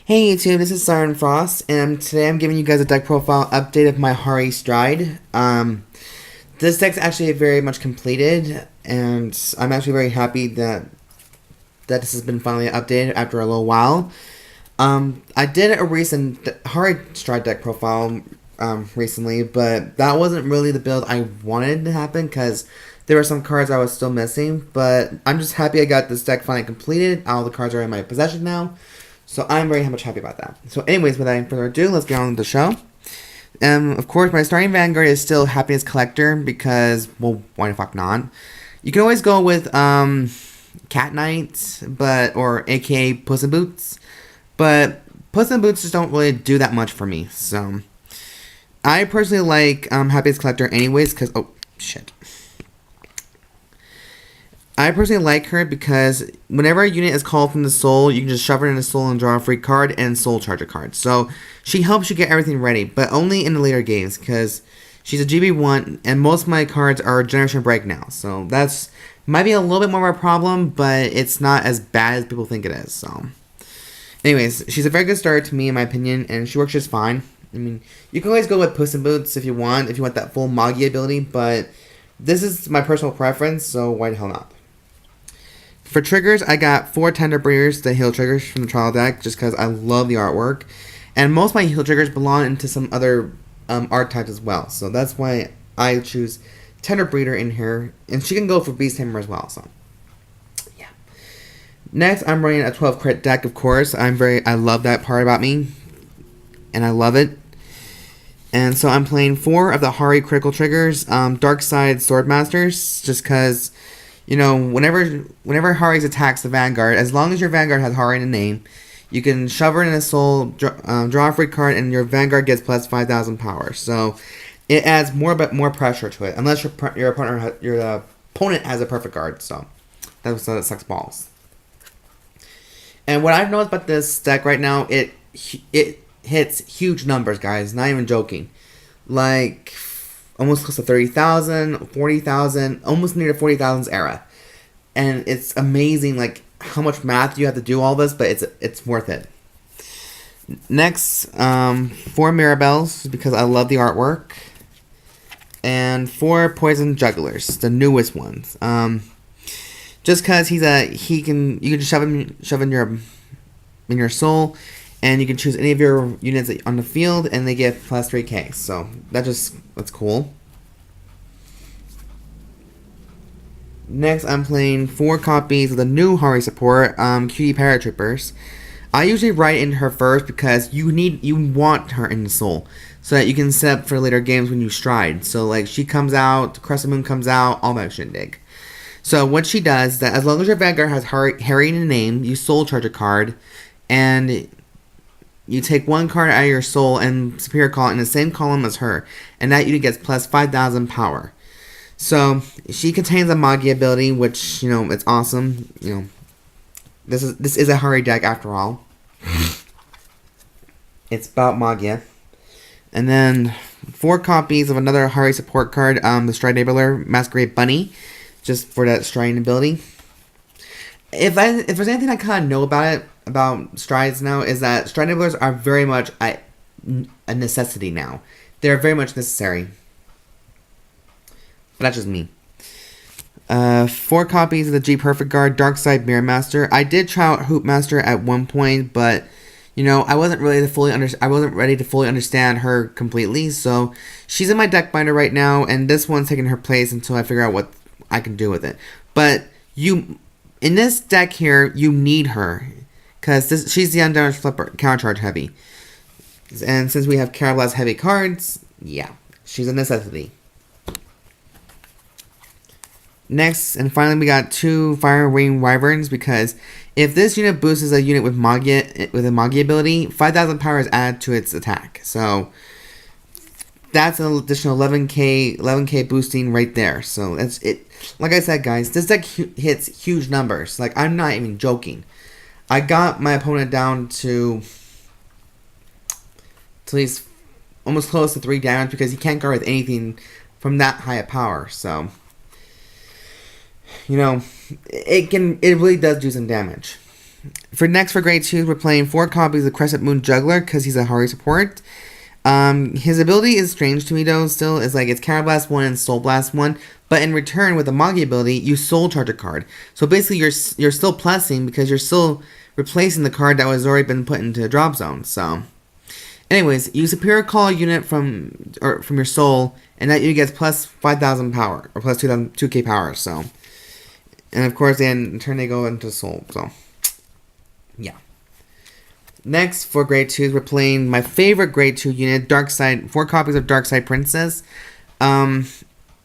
Hey YouTube, this is Siren Frost, and today I'm giving you guys a deck profile update of my Harri Stride. This deck's actually very much completed, and I'm actually very happy that this has been finally updated after a little while. I did a recent Harri Stride deck profile recently, but that wasn't really the build I wanted to happen because there were some cards I was still missing. But I'm just happy I got this deck finally completed. All the cards are in my possession now. So I'm very much happy about that. So anyways, without any further ado, let's get on with the show. Of course, my starting Vanguard is still Happiness Collector because, well, why the fuck not? You can always go with Cat Knight, or aka Puss in Boots. But Puss in Boots just don't really do that much for me. So I personally like Happiness Collector anyways because, oh, shit. I personally like her because whenever a unit is called from the soul, you can just shove her in the soul and draw a free card and soul charge a card. So she helps you get everything ready, but only in the later games because she's a GB1 and most of my cards are Generation Break now. So that's might be a little bit more of a problem, but it's not as bad as people think it is. So anyways, she's a very good starter to me in my opinion, and she works just fine. I mean, you can always go with Puss in Boots if you want that full Magia ability, but this is my personal preference, so why the hell not? For triggers, I got 4 Tender Breeders, the heal triggers from the trial deck, just because I love the artwork. And most of my heal triggers belong into some other art types as well. So that's why I choose Tender Breeder in here. And she can go for Beast Tamer as well, so yeah. Next, I'm running a 12 crit deck, of course. I love that part about me. And I love it. And so I'm playing 4 of the Harri critical triggers, Darkside Swordmasters, just because, you know, whenever Harri attacks the Vanguard, as long as your Vanguard has Harri in the name, you can shove her in a soul, draw a free card, and your Vanguard gets plus 5,000 power. So it adds more pressure to it, unless your opponent has a perfect guard. So that sucks balls. And what I've noticed about this deck right now, it hits huge numbers, guys. Not even joking. Like almost close to 30,000, 40,000, almost near the 40,000s era. And it's amazing, like, how much math you have to do all this, but it's worth it. Next, 4 Mirabels, because I love the artwork. And 4 Poison Jugglers, the newest ones. Just because you can just shove in your soul, and you can choose any of your units on the field, and they get plus 3k. So that's cool. Next, I'm playing 4 copies of the new Harri support, Cutie Paratroopers. I usually write in her first because you want her in the soul, so that you can set up for later games when you stride. So like she comes out, Crescent Moon comes out, all that shindig. So what she does is that as long as your Vanguard has Harri in the name, you soul charge a card, and you take 1 card out of your soul and Superior Call it in the same column as her, and that unit gets plus 5,000 power. So she contains a Magia ability, which, you know, it's awesome. You know, this is a Harri deck after all. It's about Magia. And then 4 copies of another Harri support card, the Stride Enabler, Masquerade Bunny, just for that striding ability. If there's anything I kind of know about strides now, is that stride enablers are very much a necessity now. They're very much necessary. But that's just me. 4 copies of the G Perfect Guard, Darkside Mirror Master. I did try out Hoop Master at one point, but you know, I wasn't ready to fully understand her completely. So she's in my deck binder right now, and this one's taking her place until I figure out what I can do with it. But in this deck here, you need her, because she's the Undamaged Flipper, countercharge heavy. And since we have Carablast heavy cards, yeah, she's a necessity. Next, and finally, we got 2 Fire Wing Wyverns, because if this unit boosts a unit with a Magia ability, 5,000 power is added to its attack. So that's an additional 11k boosting right there. So that's it. Like I said, guys, this deck hits huge numbers. Like, I'm not even joking. I got my opponent down to at least almost close to 3 damage because he can't guard with anything from that high a power. So, you know, it really does do some damage. For grade 2, we're playing 4 copies of Crescent Moon Juggler because he's a Harri support. His ability is strange to me though. Still, it's like it's Counterblast 1 and Soul Blast 1. But in return, with the Magi ability, you Soul Charge a card. So basically, you're still plussing because you're still replacing the card that was already been put into a drop zone. So, anyways, you Superior Call a unit from your soul, and that unit gets plus 5,000 power or plus 2K power. So, and of course, then in turn they go into soul. So, yeah. Next, for grade 2s, we're playing my favorite grade 2 unit, Darkside. 4 copies of Darkside Princess.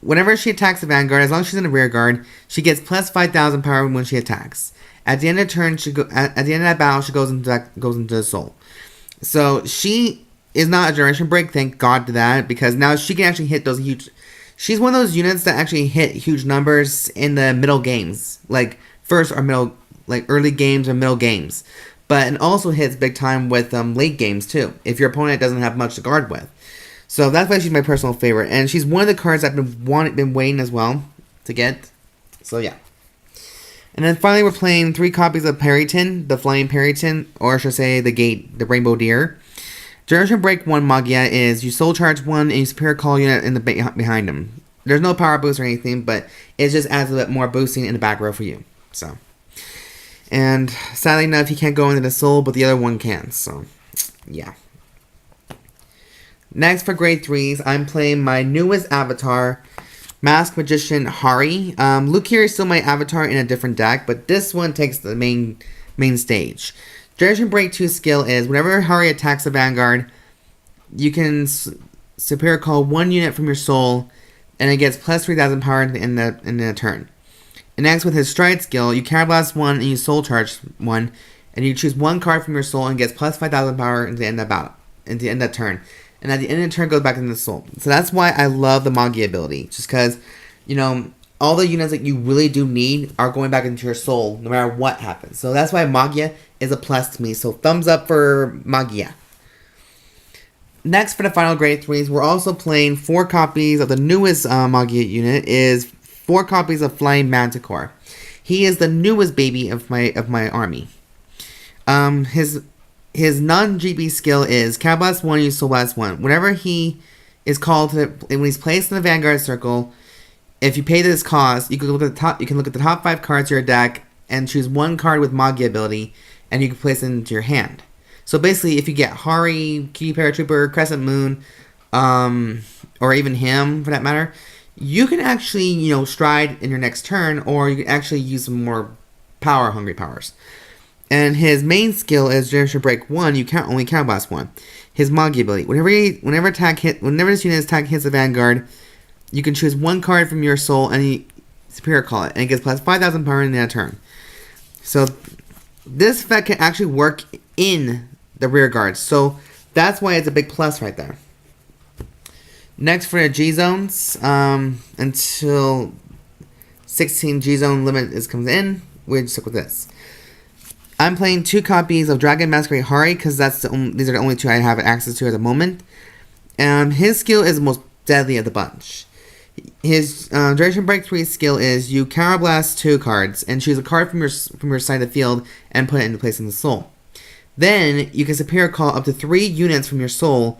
Whenever she attacks the Vanguard, as long as she's in the rear guard, she gets plus 5,000 power when she attacks. At the end of turn, at the end of that battle, she goes into the soul. So she is not a generation break. Thank God to that, because now she can actually hit those huge. She's one of those units that actually hit huge numbers in the middle games, like first or middle, like early games or middle games. But it also hits big time with late games too, if your opponent doesn't have much to guard with. So that's why she's my personal favorite, and she's one of the cards I've been waiting as well to get. So yeah. And then finally, we're playing 3 copies of Peryton, the Flying Peryton, or I should say the Rainbow Deer. Generation Break 1 Magia is you Soul Charge 1 and you Superior Call unit in the behind him. There's no power boost or anything, but it just adds a bit more boosting in the back row for you. So. And sadly enough, he can't go into the soul, but the other one can. So, yeah. Next, for grade 3s, I'm playing my newest avatar, Masked Magician Harri. Luke here is still my avatar in a different deck, but this one takes the main stage. Generation Break 2 skill is whenever Harri attacks a Vanguard, you can Superior Call 1 unit from your soul, and it gets plus 3,000 power in the turn. And next, with his Stride skill, you Counterblast 1 and you Soul Charge 1, and you choose 1 card from your soul and gets plus 5,000 power into the end of battle, into the end of turn. And at the end of the turn, goes back into the soul. So that's why I love the Magia ability, just because, you know, all the units that you really do need are going back into your soul, no matter what happens. So that's why Magia is a plus to me. So thumbs up for Magia. Next, for the final grade 3s, we're also playing 4 copies of the newest Magia unit. Is 4 copies of Flying Manticore. He is the newest baby of my army. His non-GB skill is Counterblast 1, use Soul Blast 1. Whenever he is called when he's placed in the Vanguard circle, if you pay this cost, you can look at the top 5 cards of your deck and choose 1 card with Magia ability, and you can place it into your hand. So basically, if you get Harri, Cutie Paratrooper, Crescent Moon, or even him for that matter, you can actually, you know, stride in your next turn, or you can actually use some more hungry powers. And his main skill is Generation Break 1, you can't only Counterblast 1. His Magia ability. Whenever this unit's attack hits the Vanguard, you can choose 1 card from your soul and you Superior Call it. And it gets plus 5,000 power in that turn. So this effect can actually work in the rear guard. So that's why it's a big plus right there. Next, for the G zones, until 16 G zone limit comes in, we're just stuck with this. I'm playing 2 copies of Dragon Masquerade Harri because these are the only 2 I have access to at the moment. His skill is the most deadly of the bunch. His Generation Break 3 skill is you Counterblast 2 cards and choose a card from your side of the field and put it into place in the soul. Then you can Superior Call up to 3 units from your soul,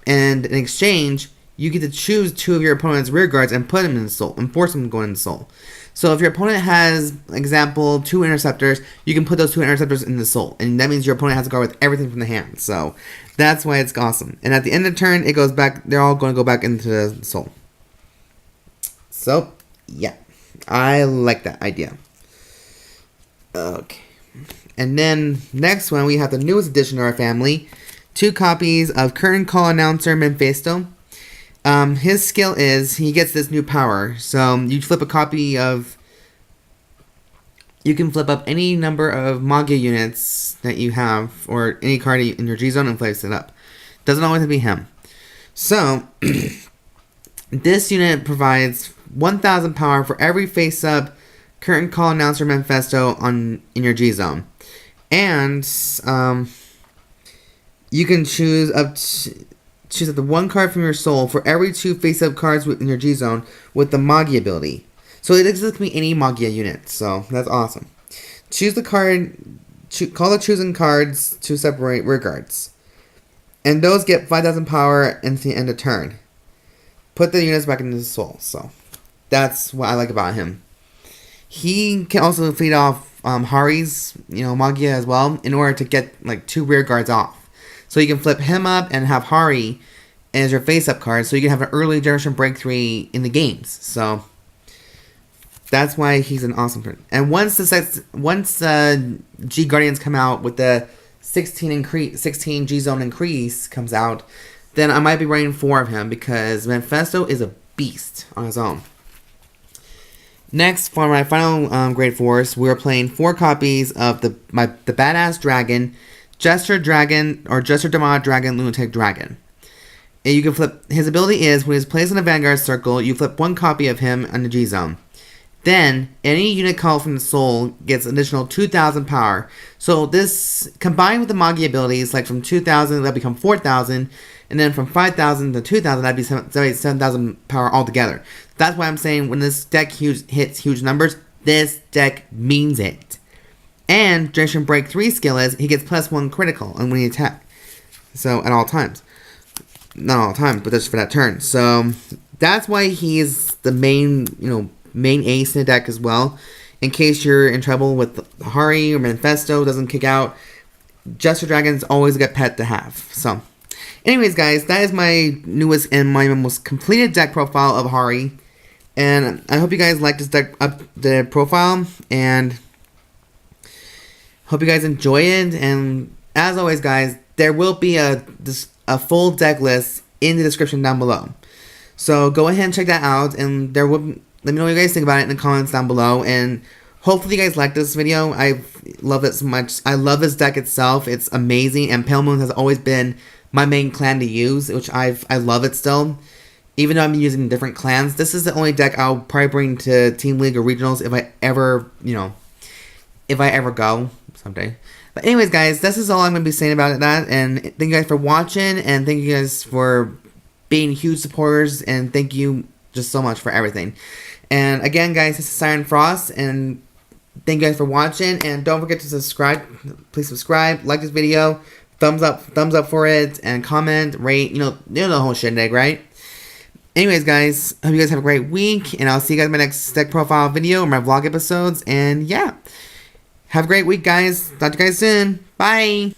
and in exchange, you get to choose 2 of your opponent's rear guards and put them in the soul, and force them to go in the soul. So if your opponent has, example, 2 interceptors, you can put those 2 interceptors in the soul, and that means your opponent has to guard with everything from the hand. So that's why it's awesome. And at the end of the turn, it goes back. They're all going to go back into the soul. So yeah, I like that idea. Okay, and then next one we have the newest addition to our family. 2 copies of Curtain Call Announcer Mephisto. His skill is he gets this new power. So you flip a copy of. You can flip up any number of Magia units that you have, or any card in your G zone, and place it up. Doesn't always have to be him. So this unit provides 1,000 power for every face-up Curtain Call Announcer Mephisto in your G zone, and you can choose up to 1 card from your soul for every 2 face-up cards in your G zone with the Magia ability. So it can be any Magia unit, so that's awesome. choose the card, call the chosen cards to separate rear guards. And those get 5,000 power until the end of turn. Put the units back into the soul. So that's what I like about him. He can also feed off Harri's, Magia as well, in order to get like 2 rear guards off. So you can flip him up and have Harri as your face-up card, so you can have an early generation break 3 in the games. So that's why he's an awesome card. And once G Guardians come out with the 16 G Zone increase comes out, then I might be running 4 of him because Mephisto is a beast on his own. Next, for my final grade force, we're playing 4 copies of the Badass Dragon, Jester Dragon, or Jester Demonic Dragon, Lunatec Dragon. And you can flip, his ability is, when he's placed in a Vanguard Circle, you flip 1 copy of him on the G Zone. Then, any unit called from the Soul gets additional 2,000 power. So this, combined with the Magia abilities, like from 2,000, that'll become 4,000, and then from 5,000 to 2,000, that'd be 7,000 power altogether. That's why I'm saying when this deck hits huge numbers, this deck means it. And Generation Break 3 skill is, he gets +1 critical when he attack. So, at all times. Not all times, but just for that turn. So, that's why he's the main, main ace in the deck as well. In case you're in trouble with Harri or Mephisto doesn't kick out, Jester Dragon's always a good pet to have. So, anyways, guys, that is my newest and my most completed deck profile of Harri. And I hope you guys like this deck the profile, and hope you guys enjoy it. And as always, guys, there will be a full deck list in the description down below. So go ahead and check that out, and let me know what you guys think about it in the comments down below. And hopefully you guys like this video. I love it so much. I love this deck itself. It's amazing, and Pale Moon has always been my main clan to use, which I love it still. Even though I'm using different clans, this is the only deck I'll probably bring to Team League or Regionals if I ever, go someday. But anyways, guys, this is all I'm going to be saying about that. And thank you guys for watching, and thank you guys for being huge supporters, and thank you just so much for everything. And again, guys, this is Siren Frost, and thank you guys for watching. And don't forget to subscribe. Please subscribe, like this video, thumbs up for it, and comment, rate, the whole shindig, right? Anyways, guys, hope you guys have a great week, and I'll see you guys in my next deck profile video or my vlog episodes. And yeah, have a great week, guys. Talk to you guys soon. Bye.